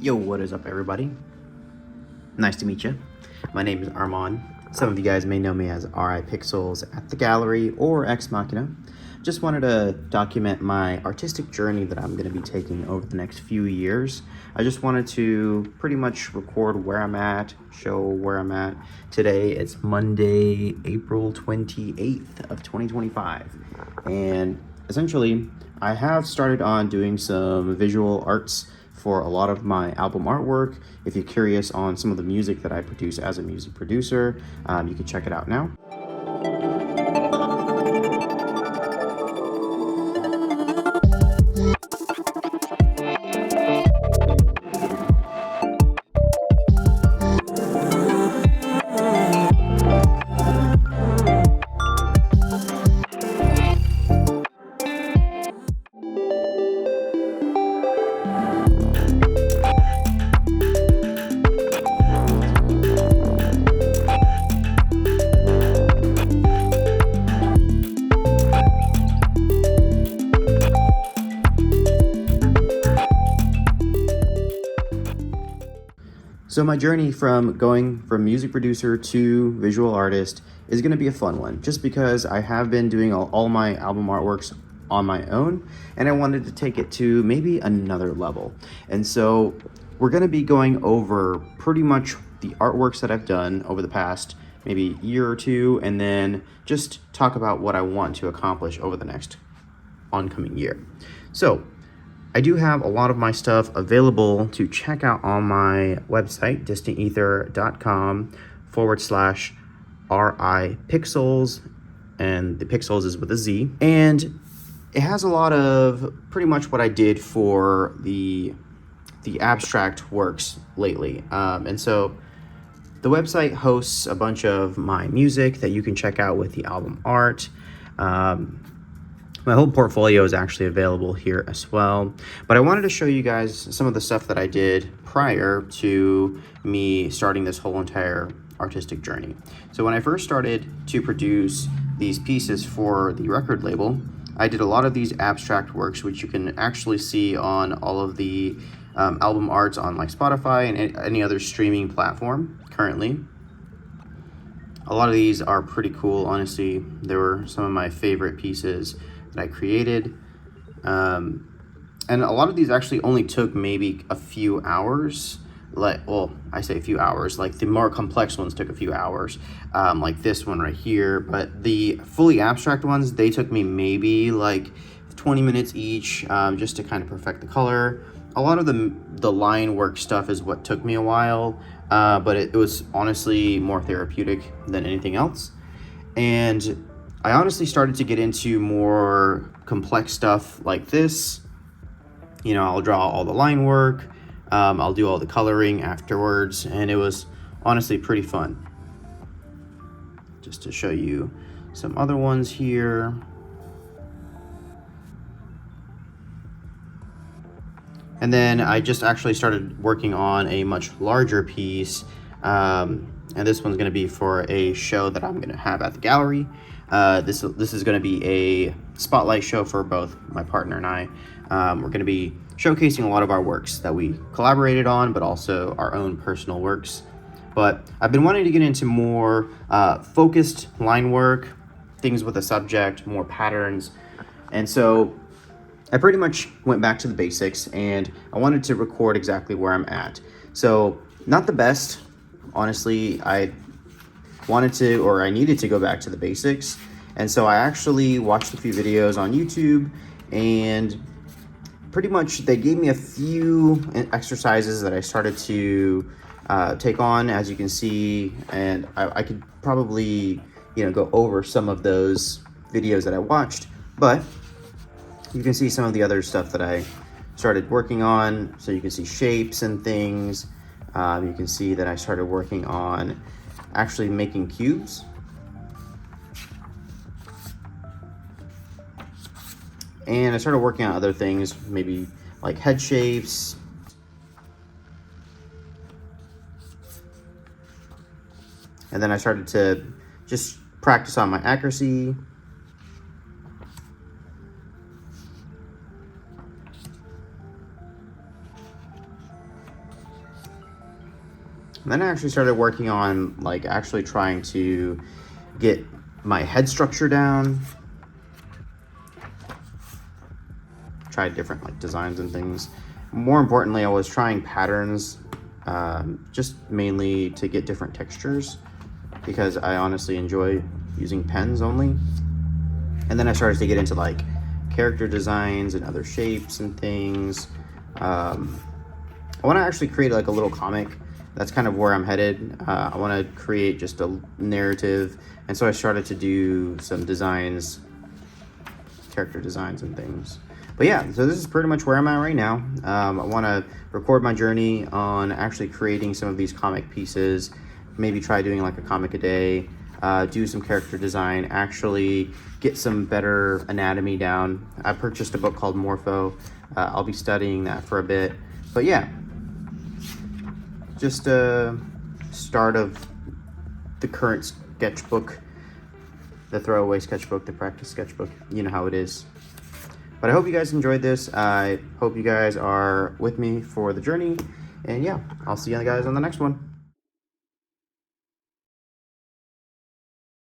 Yo, what is up, everybody? Nice to meet you. My name is Armand. Some of you guys may know me as RI Pixels at the gallery or exmaxhina. Just wanted to document my artistic journey that I'm going to be taking over the next few years. I just wanted to pretty much record where I'm at, show where I'm at. Today it's Monday, April 28th of 2025. And essentially, I have started on doing some visual arts for a lot of my album artwork. If you're curious on some of the music that I produce as a music producer, you can check it out now. So my journey from going from music producer to visual artist is going to be a fun one, just because I have been doing all my album artworks on my own, and I wanted to take it to maybe another level. And so we're going to be going over pretty much the artworks that I've done over the past maybe year or two, and then just talk about what I want to accomplish over the next oncoming year. So I do have a lot of my stuff available to check out on my website, distantether.com/RI Pixels, and the pixels is with a Z. And it has a lot of pretty much what I did for the abstract works lately. And so the website hosts a bunch of my music that you can check out with the album art. My whole portfolio is actually available here as well, but I wanted to show you guys some of the stuff that I did prior to me starting this whole entire artistic journey. So when I first started to produce these pieces for the record label, I did a lot of these abstract works, which you can actually see on all of the album arts on like Spotify and any other streaming platform currently. A lot of these are pretty cool, honestly. They were some of my favorite pieces that I created. And a lot of these actually only took maybe a few hours. I say a few hours, like the more complex ones took a few hours, like this one right here. But the fully abstract ones, they took me maybe like 20 minutes each, just to kind of perfect the color. A lot of the line work stuff is what took me a while, but it was honestly more therapeutic than anything else. And I honestly started to get into more complex stuff like this. You know, I'll draw all the line work, I'll do all the coloring afterwards, and it was honestly pretty fun. Just to show you some other ones here. And then I just actually started working on a much larger piece, and this one's going to be for a show that I'm going to have at the gallery. This is going to be a spotlight show for both my partner and I. We're going to be showcasing a lot of our works that we collaborated on, but also our own personal works. But I've been wanting to get into more focused line work, things with a subject, more patterns. And so I pretty much went back to the basics, and I wanted to record exactly where I'm at. So not the best, honestly. I needed to go back to the basics. And so I actually watched a few videos on YouTube, and pretty much they gave me a few exercises that I started to take on, as you can see, and I could probably, go over some of those videos that I watched, but you can see some of the other stuff that I started working on. So you can see shapes and things. You can see that I started working on actually making cubes. And I started working on other things, maybe like head shapes. And then I started to just practice on my accuracy. And then I actually started working on like actually trying to get my head structure down. Tried different like designs and things. More importantly, I was trying patterns, just mainly to get different textures, because I honestly enjoy using pens only. And then I started to get into like character designs and other shapes and things. I want to actually create like a little comic. That's kind of where I'm headed. I want to create just a narrative, and so I started to do some designs, character designs and things. But yeah, so this is pretty much where I'm at right now. I want to record my journey on actually creating some of these comic pieces, maybe try doing like a comic a day, do some character design, actually get some better anatomy down. I purchased a book called Morpho. I'll be studying that for a bit. But yeah, just a start of the current sketchbook, the throwaway sketchbook, the practice sketchbook. You know how it is. But I hope you guys enjoyed this. I hope you guys are with me for the journey. And yeah, I'll see you guys on the next one.